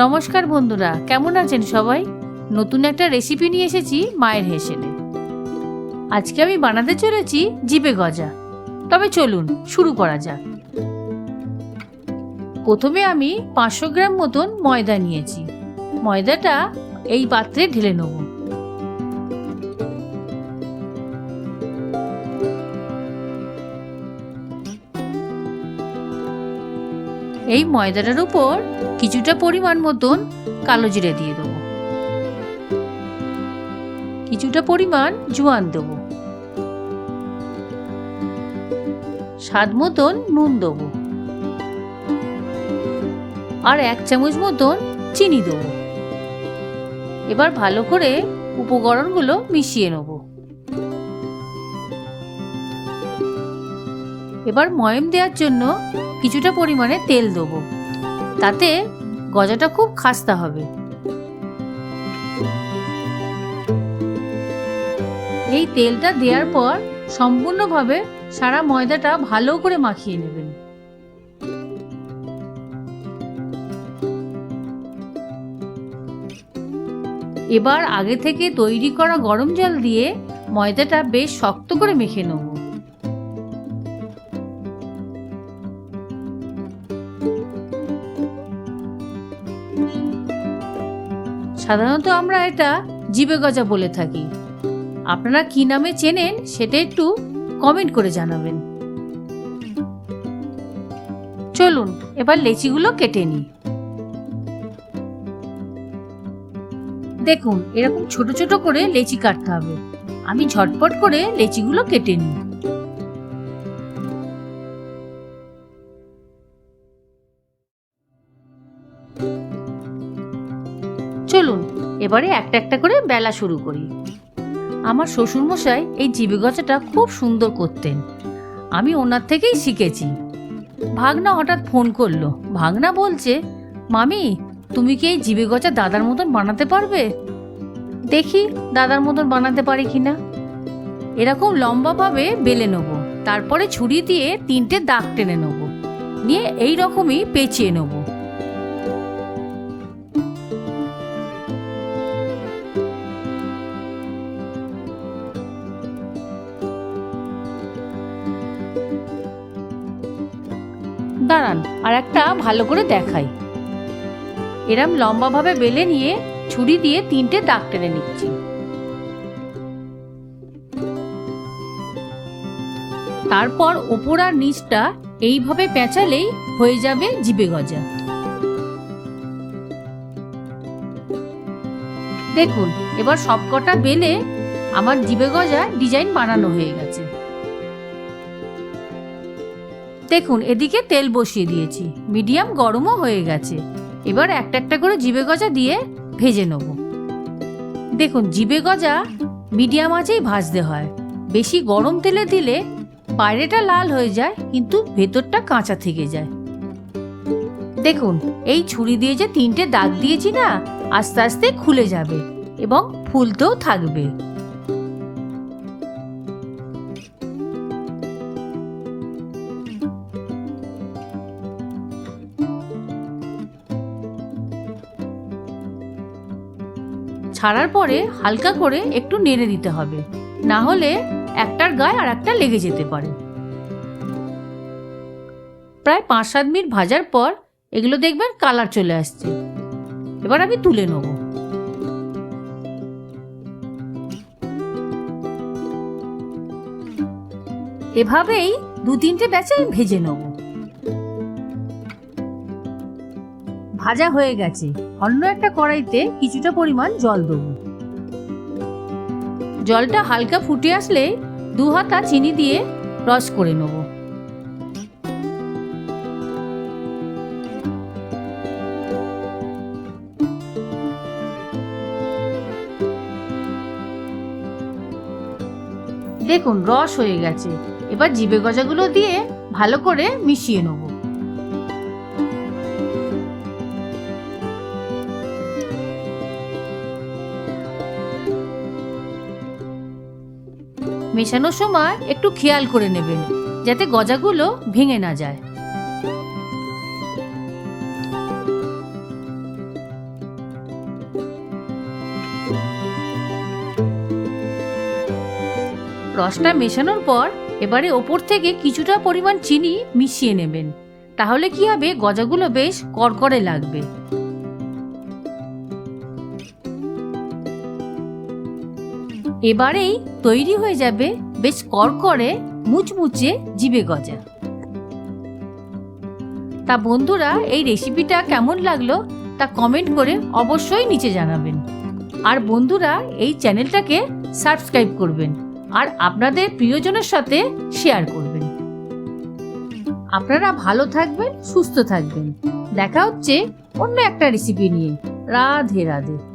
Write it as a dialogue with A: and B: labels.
A: নমস্কার বন্ধুরা, কেমন আছেন সবাই? নতুন একটা রেসিপি নিয়ে এসেছি মায়ের হেসেলে। আজকে আমি বানাতে চলেছি জিভে গজা। তবে চলুন শুরু করা যাক। প্রথমে আমি 500 গ্রাম মতন ময়দা নিয়েছি। ময়দাটা এই পাত্রে ঢেলে নেব। এই ময়দাটার উপর কিছুটা পরিমাণ মতন কালো জিরে দিয়ে দেবো, কিছুটা পরিমাণ জোয়ান দেবো, স্বাদ মতন নুন দেবো, আর 1 চামচ মতন চিনি দেবো। এবার ভালো করে উপকরণগুলো মিশিয়ে নেব। এবার ময়ম দেওয়ার জন্য কিছুটা পরিমাণে তেল দেবো, তাতে গজাটা খুব খাস্তা হবে। এই তেলটা দেওয়ার পর সম্পূর্ণভাবে সারা ময়দাটা ভালো করে মাখিয়ে নেবেন। এবার আগে থেকে তৈরি করা গরম জল দিয়ে ময়দাটা বেশ শক্ত করে মেখে নেব। সাধারণত আমরা এটা জিভে গজা বলে থাকি। আপনারা কি নামে চেনেন সেটা একটু কমেন্ট করে জানাবেন। চলুন এবার লেচিগুলো কেটে নিই। দেখুন এরকম ছোট ছোট করে লেচি কাটতে হবে। আমি ঝটপট করে লেচিগুলো কেটে নিই। চলুন এবারে একটা একটা করে বেলা শুরু করি। আমার শ্বশুরমশাই এই জিভে গজাটা খুব সুন্দর করতেন। আমি ওনার থেকেই শিখেছি। ভাগনা হঠাৎ ফোন করলো। ভাগনা বলছে, মামি তুমি কি এই জিভে গজা দাদার মতন বানাতে পারবে? দেখি দাদার মতন বানাতে পারি কিনা। এরকম লম্বাভাবে বেলে নেব, তারপরে ছুরি দিয়ে 3টে দাগ টেনে নেব, নিয়ে এই রকমই পেঁচিয়ে নেব। দাঁড়ান আর একটা ভালো করে দেখাই। এরম লম্বাভাবে বেলে নিয়ে ছুরি দিয়ে 3টে দাগ টেনে নিচ্ছি। তারপর ওপর আর নিচটা এইভাবে পেঁচালেই হয়ে যাবে জিভে গজা। দেখুন এবার সবকটা বেলে আমার জিভে গজা ডিজাইন বানানো হয়ে গেছে। দেখুন এদিকে তেল বসিয়ে দিয়েছি, মিডিয়াম গরমও হয়ে গেছে। এবার একটা একটা করে জিভে গজা দিয়ে ভেজে নেব। দেখুন জিভে গজা মিডিয়াম আঁচেই ভাজতে হয়। বেশি গরম তেলে দিলে বাইরেটা লাল হয়ে যায় কিন্তু ভেতরটা কাঁচা থেকে যায়। দেখুন এই ছুরি দিয়ে যে 3টে দাগ দিয়েছি না, আস্তে আস্তে খুলে যাবে এবং ফুলতেও থাকবে। ছাড়ার পরে হালকা করে একটু নেড়ে দিতে হবে, না হলে একটার গায়ে আর একটা লেগে যেতে পারে। প্রায় 5-7 মিনিট ভাজার পর এগুলো দেখবেন কালার চলে আসছে। এবার আমি তুলে নেব। এভাবেই 2-3টে ব্যাচে ভেজে নেব। ভাজা হয়ে গেছে। অন্য একটা কড়াইতে কিছুটা পরিমাণ জল দেব। জলটা হালকা ফুটে আসলে 2 হাতা চিনি দিয়ে রস করে নেব। দেখুন রস হয়ে গেছে। এবার জিভে গজাগুলো দিয়ে ভালো করে মিশিয়ে নেব। মেশানোর সময় একটু খেয়াল করে নেবেন যাতে গজাগুলো ভেঙে না যায়। রসটা মেশানোর পর এবারে ওপর থেকে কিছুটা পরিমাণ চিনি মিশিয়ে নেবেন। তাহলে কি হবে, গজাগুলো বেশ করকরে লাগবে। এবারেই তৈরি হয়ে যাবে বেশ করকরে মুচমুচে জিভে গজা। তা বন্ধুরা, এই রেসিপিটা কেমন লাগলো তা কমেন্ট করে অবশ্যই নিচে জানাবেন। আর বন্ধুরা, এই চ্যানেলটাকে সাবস্ক্রাইব করবেন আর আপনাদের প্রিয়জনের সাথে শেয়ার করবেন। আপনারা ভালো থাকবেন, সুস্থ থাকবেন। দেখা হচ্ছে অন্য একটা রেসিপি নিয়ে। রাধে রাধে।